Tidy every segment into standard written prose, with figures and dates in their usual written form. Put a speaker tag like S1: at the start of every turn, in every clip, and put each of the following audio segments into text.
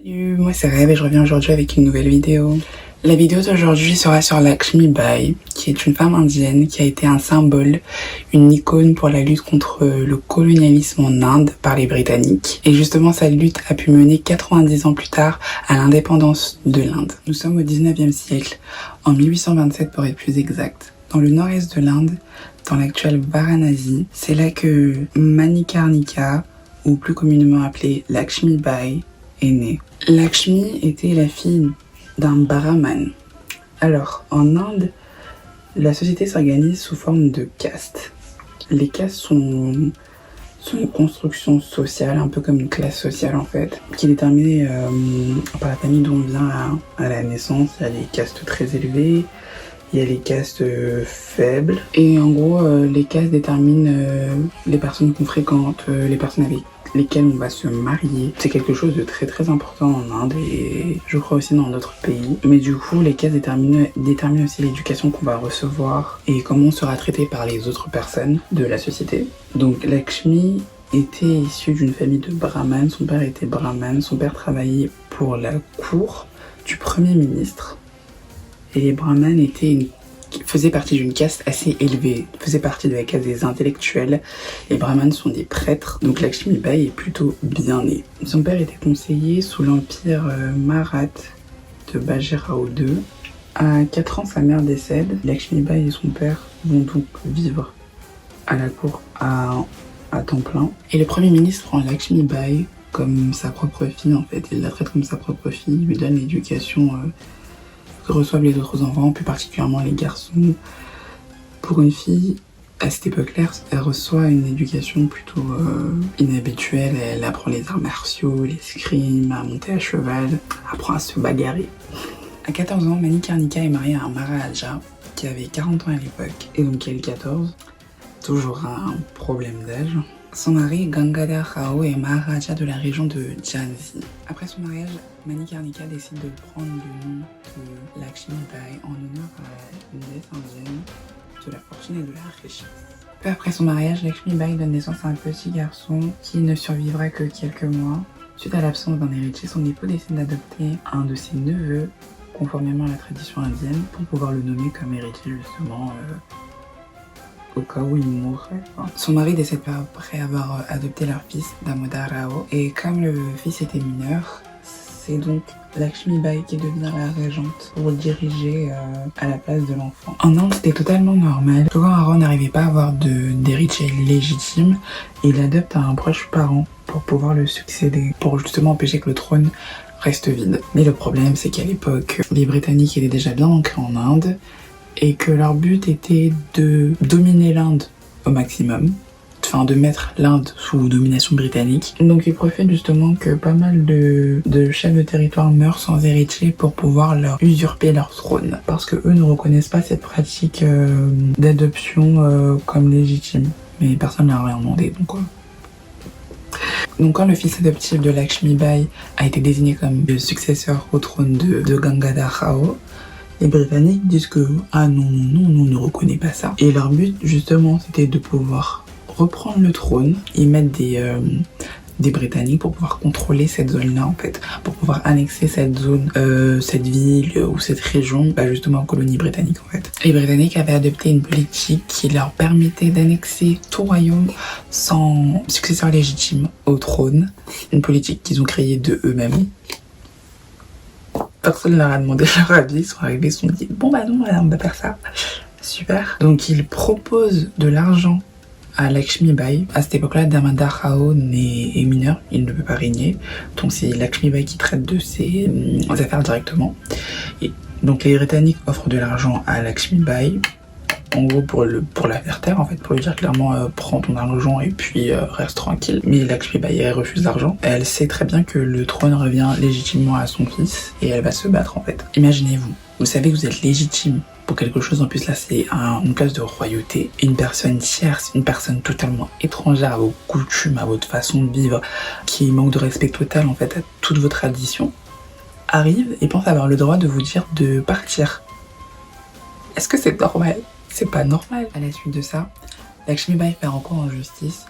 S1: Salut, moi c'est Rêve et je reviens aujourd'hui avec une nouvelle vidéo. La vidéo d'aujourd'hui sera sur Lakshmi Bai, qui est une femme indienne qui a été un symbole, une icône pour la lutte contre le colonialisme en Inde par les Britanniques. Et justement, sa lutte a pu mener 90 ans plus tard à l'indépendance de l'Inde. Nous sommes au 19e siècle, en 1827 pour être plus exact. Dans le nord-est de l'Inde, dans l'actuel Varanasi, c'est là que Manikarnika, ou plus communément appelée Lakshmi Bai, est née. Lakshmi était la fille d'un brahman. Alors, en Inde, la société s'organise sous forme de castes. Les castes sont une construction sociale, un peu comme une classe sociale en fait, qui est déterminée par la famille d'où on vient à la naissance. Il y a les castes très élevées, il y a les castes faibles. Et en gros, les castes déterminent les personnes qu'on fréquente, les personnes avec lesquelles on va se marier. C'est quelque chose de très très important en Inde et je crois aussi dans d'autres pays. Mais du coup, les castes déterminent aussi l'éducation qu'on va recevoir et comment on sera traité par les autres personnes de la société. Donc Lakshmi était issue d'une famille de brahmanes. Son père était brahman, son père travaillait pour la cour du premier ministre. Et les brahmanes faisaient partie d'une caste assez élevée, faisaient partie de la caste des intellectuels. Les brahmanes sont des prêtres, donc Lakshmi Bai est plutôt bien née. Son père était conseiller sous l'empire Marathe de Bajirao II. À 4 ans, sa mère décède. Lakshmi Bai et son père vont donc vivre à la cour à temps plein. Et le premier ministre prend Lakshmi Bai comme sa propre fille en fait. Il la traite comme sa propre fille, il lui donne l'éducation que reçoivent les autres enfants, plus particulièrement les garçons. Pour une fille, à cette époque-là, elle reçoit une éducation plutôt inhabituelle. Elle apprend les arts martiaux, l'escrime, à monter à cheval, apprend à se bagarrer. À 14 ans, Manikarnika est mariée à un Maharaja qui avait 40 ans à l'époque, et donc elle 14. Toujours un problème d'âge. Son mari, Gangadhar Rao, est Maharaja de la région de Jhansi. Après son mariage, Manikarnika décide de prendre le nom de Lakshmi Bai en honneur à une déesse indienne de la fortune et de la richesse. Peu après son mariage, Lakshmi Bai donne naissance à un petit garçon qui ne survivra que quelques mois. Suite à l'absence d'un héritier, son époux décide d'adopter un de ses neveux, conformément à la tradition indienne, pour pouvoir le nommer comme héritier justement au cas où il mourrait. Son mari décède peu après avoir adopté leur fils, Damodar Rao, et comme le fils était mineur, c'est donc Lakshmi Bai qui devient la régente pour le diriger à la place de l'enfant. En Inde, c'était totalement normal. Quand Rao n'arrivait pas à avoir d'héritier légitime, il adopte un proche parent pour pouvoir le succéder, pour justement empêcher que le trône reste vide. Mais le problème, c'est qu'à l'époque, les Britanniques étaient déjà bien ancrés en Inde, et que leur but était de dominer l'Inde au maximum, enfin de mettre l'Inde sous domination britannique. Donc ils profitent justement que pas mal de chefs de territoire meurent sans héritier pour pouvoir leur usurper leur trône, parce que eux ne reconnaissent pas cette pratique d'adoption comme légitime. Mais personne n'a rien demandé, donc quoi. Donc quand le fils adoptif de Lakshmi Bai a été désigné comme le successeur au trône de Gangadhar Rao, les Britanniques disent que ah non, on ne reconnaît pas ça. Et leur but justement c'était de pouvoir reprendre le trône et mettre des Britanniques pour pouvoir contrôler cette zone-là en fait, pour pouvoir annexer cette zone, cette ville ou cette région, justement en colonie britannique en fait. Les Britanniques avaient adopté une politique qui leur permettait d'annexer tout royaume sans successeur légitime au trône, une politique qu'ils ont créée de eux-mêmes. Personne ne leur a demandé leur avis, ils sont arrivés, ils se sont dit bon bah non, on va faire ça. Super. Donc ils proposent de l'argent à Lakshmi Bai. À cette époque-là, Damodar Rao est mineur, il ne peut pas régner. Donc c'est Lakshmi Bai qui traite de ses affaires directement. Et donc les Britanniques offrent de l'argent à Lakshmi Bai, en gros pour la faire taire en fait, pour lui dire clairement prends ton argent et puis reste tranquille. Mais Lakshmi Bai elle refuse l'argent. Elle sait très bien que le trône revient légitimement à son fils et elle va se battre en fait. Imaginez-vous, vous savez que vous êtes légitime pour quelque chose, en plus là c'est une place de royauté, une personne tierce, une personne totalement étrangère à vos coutumes, à votre façon de vivre, qui manque de respect total en fait à toutes vos traditions, arrive et pense avoir le droit de vous dire de partir. Est-ce que c'est normal? C'est pas normal. À la suite de ça, Lakshmi Bai fait recours en justice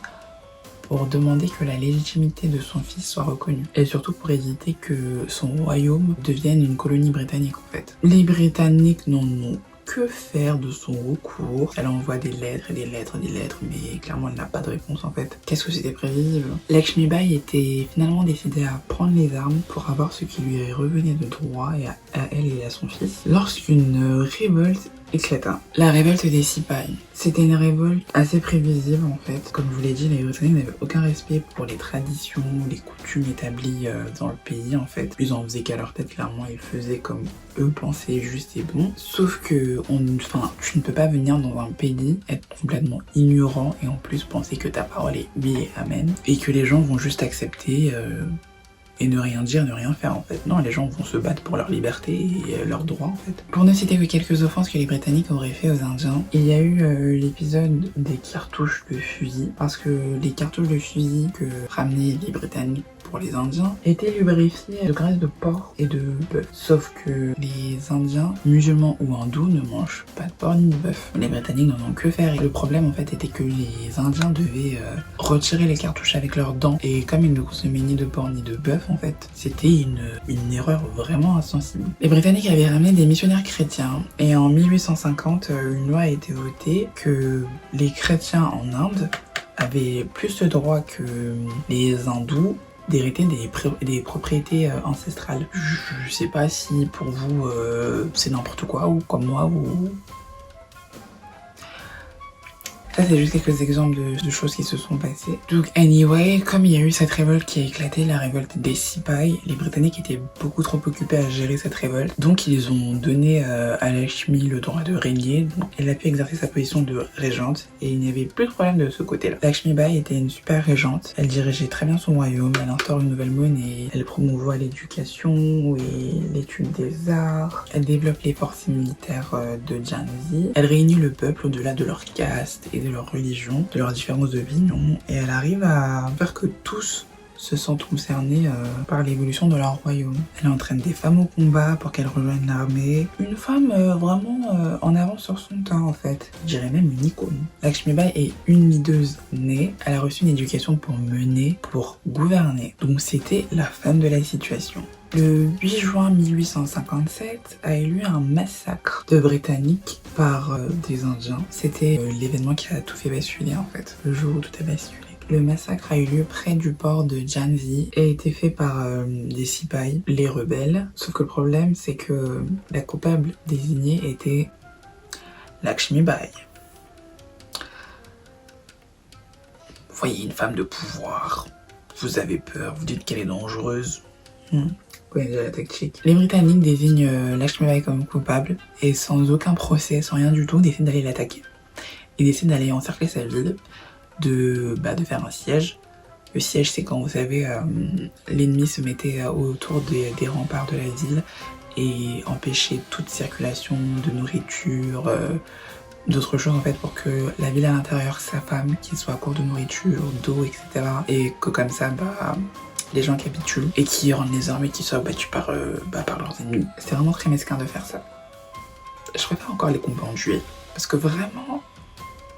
S1: pour demander que la légitimité de son fils soit reconnue. Et surtout pour éviter que son royaume devienne une colonie britannique en fait. Les Britanniques n'en ont que faire de son recours. Elle envoie des lettres et des lettres et des lettres, mais clairement elle n'a pas de réponse en fait. Qu'est-ce que c'était prévisible? Lakshmi Bai était finalement décidée à prendre les armes pour avoir ce qui lui revenait de droit et à elle et à son fils lorsqu'une révolte éclata. La révolte des Sipahi. C'était une révolte assez prévisible en fait. Comme je vous l'ai dit, les Britanniques n'avaient aucun respect pour les traditions, les coutumes établies dans le pays en fait. Ils en faisaient qu'à leur tête, clairement, ils faisaient comme eux pensaient juste et bon. Sauf que, tu ne peux pas venir dans un pays, être complètement ignorant et en plus penser que ta parole est oui et amen. Et que les gens vont juste accepter et ne rien dire, ne rien faire en fait. Non, les gens vont se battre pour leur liberté et leurs droits en fait. Pour ne citer que quelques offenses que les Britanniques auraient fait aux Indiens, il y a eu l'épisode des cartouches de fusil, parce que les cartouches de fusil que ramenaient les Britanniques pour les Indiens étaient lubrifiées de graisse de porc et de bœuf. Sauf que les Indiens, musulmans ou hindous, ne mangent pas de porc ni de bœuf. Les Britanniques n'en ont que faire. Et le problème en fait était que les Indiens devaient retirer les cartouches avec leurs dents. Et comme ils ne consommaient ni de porc ni de bœuf, en fait, c'était une erreur vraiment insensible. Les Britanniques avaient ramené des missionnaires chrétiens et en 1850, une loi a été votée que les chrétiens en Inde avaient plus de droits que les hindous d'hériter des propriétés ancestrales. Je sais pas si pour vous c'est n'importe quoi ou comme moi ou... Ça, c'est juste quelques exemples de choses qui se sont passées. Donc, anyway, comme il y a eu cette révolte qui a éclaté, la révolte des Sipahi, les Britanniques étaient beaucoup trop occupés à gérer cette révolte. Donc, ils ont donné à Lakshmi le droit de régner. Donc, elle a pu exercer sa position de régente et il n'y avait plus de problème de ce côté-là. Lakshmi Bai était une super régente. Elle dirigeait très bien son royaume. Elle instaure une nouvelle monnaie. Elle promouvoit l'éducation et l'étude des arts. Elle développe les forces militaires de Jhansi. Elle réunit le peuple au-delà de leur caste et de leur religion, de leurs différences d'opinion, et elle arrive à faire que tous se sentent concernés par l'évolution de leur royaume. Elle entraîne des femmes au combat pour qu'elles rejoignent l'armée. Une femme vraiment en avance sur son temps en fait. Je dirais même une icône. Lakshmi Bai est une leaduse née. Elle a reçu une éducation pour mener, pour gouverner. Donc c'était la femme de la situation. Le 8 juin 1857 a eu lieu un massacre de Britanniques par des Indiens. C'était l'événement qui a tout fait basculer en fait, le jour où tout a basculé. Le massacre a eu lieu près du port de Jhansi et a été fait par des Sipahi, les rebelles. Sauf que le problème, c'est que la coupable désignée était Lakshmi Bai. Vous voyez une femme de pouvoir, vous avez peur, vous dites qu'elle est dangereuse. Connaissez la tactique. Les Britanniques désignent Lakshmi Bai comme coupable et sans aucun procès, sans rien du tout, décident d'aller l'attaquer. Ils décident d'aller encercler sa ville, de faire un siège. Le siège, c'est quand, vous savez, l'ennemi se mettait autour des remparts de la ville et empêchait toute circulation de nourriture, d'autres choses en fait, pour que la ville à l'intérieur s'affame, qu'il soit à court de nourriture, d'eau, etc. Et que comme ça, les gens capitulent et qui rendent les armées qui soient battues par leurs ennemis. C'est vraiment très mesquin de faire ça. Je préfère encore les combats en duel parce que vraiment,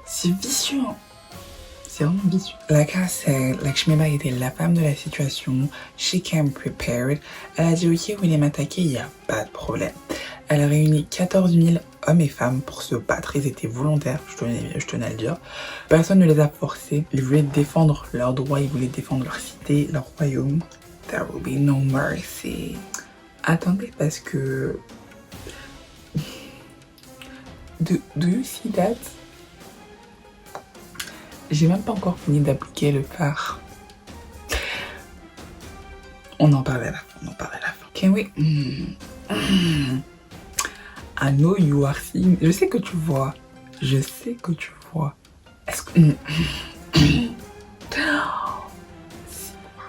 S1: c'est vicieux. Hein. C'est vraiment vicieux. La case, c'est Lakshmi Bai était la femme de la situation. She came prepared. Elle a dit ok, vous voulez m'attaquer, il n'y a pas de problème. Elle a réuni 14 000 hommes et femmes pour se battre. Ils étaient volontaires, je tenais à le dire. Personne ne les a forcés. Ils voulaient défendre leurs droits, ils voulaient défendre leur cité, leur royaume. There will be no mercy. Attendez, parce que... Do you see that? J'ai même pas encore fini d'appliquer le phare. On en parle à la fin, Can we... I know you are seeing... Je sais que tu vois. Est-ce que...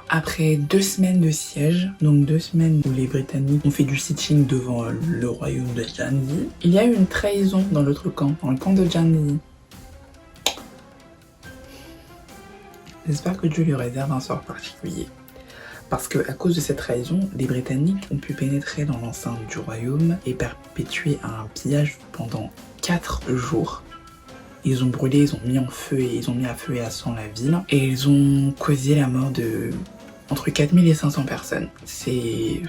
S1: Après 2 semaines de siège, donc 2 semaines où les Britanniques ont fait du sitting devant le royaume de Jhansi, il y a eu une trahison dans l'autre camp, dans le camp de Jhansi. J'espère que Dieu lui réserve un sort particulier. Parce que à cause de cette trahison, les Britanniques ont pu pénétrer dans l'enceinte du royaume et perpétuer un pillage pendant 4 jours. Ils ont brûlé, ils ont mis en feu et ils ont mis à feu et à sang la ville. Et ils ont causé la mort de entre 4000 et 500 personnes. C'est...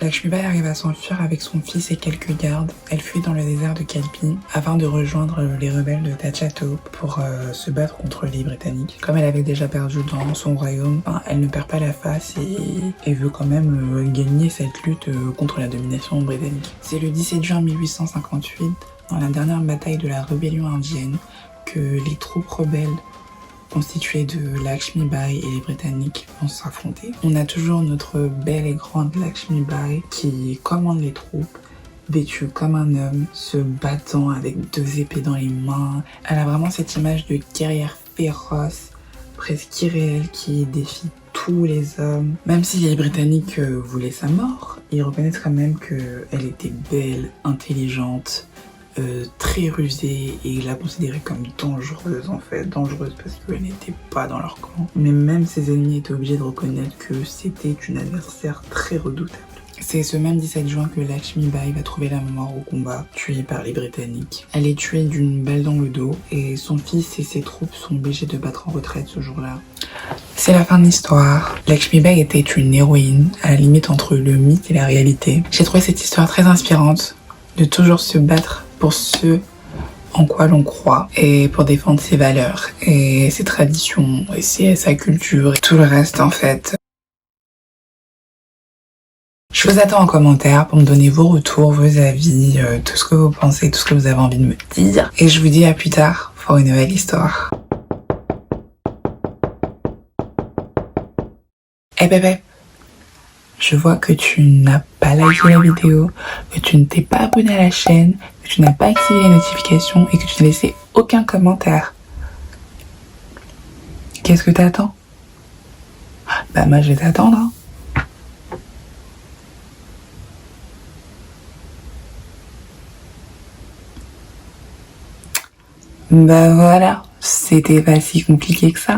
S1: Lakshmi Bai arrive à s'enfuir avec son fils et quelques gardes. Elle fuit dans le désert de Kalpi afin de rejoindre les rebelles de Tachato pour se battre contre les Britanniques. Comme elle avait déjà perdu dans son royaume, elle ne perd pas la face et veut quand même gagner cette lutte contre la domination britannique. C'est le 17 juin 1858, dans la dernière bataille de la rébellion indienne, que les troupes rebelles constituée de Lakshmi Bai et les Britanniques vont s'affronter. On a toujours notre belle et grande Lakshmi Bai qui commande les troupes, vêtue comme un homme, se battant avec 2 épées dans les mains. Elle a vraiment cette image de guerrière féroce, presque irréelle, qui défie tous les hommes. Même si les Britanniques voulaient sa mort, ils reconnaissent quand même qu'elle était belle, intelligente, très rusée, et la considéraient comme dangereuse en fait, dangereuse parce qu'elle n'était pas dans leur camp. Mais même ses ennemis étaient obligés de reconnaître que c'était une adversaire très redoutable. C'est ce même 17 juin que Lakshmi Bai va trouver la mort au combat, tuée par les Britanniques. Elle est tuée d'une balle dans le dos et son fils et ses troupes sont obligés de battre en retraite ce jour-là. C'est la fin de l'histoire. Lakshmi Bai était une héroïne, à la limite entre le mythe et la réalité. J'ai trouvé cette histoire très inspirante, de toujours se battre pour ce en quoi l'on croit et pour défendre ses valeurs et ses traditions et sa culture et tout le reste en fait. Je vous attends en commentaire pour me donner vos retours, vos avis, tout ce que vous pensez, tout ce que vous avez envie de me dire. Et je vous dis à plus tard pour une nouvelle histoire. Eh bébé, je vois que tu n'as pas liké la vidéo, que tu ne t'es pas abonné à la chaîne, que tu n'as pas activé les notifications et que tu n'as laissé aucun commentaire. Qu'est-ce que t'attends? Bah moi je vais t'attendre, hein. Bah voilà, c'était pas si compliqué que ça.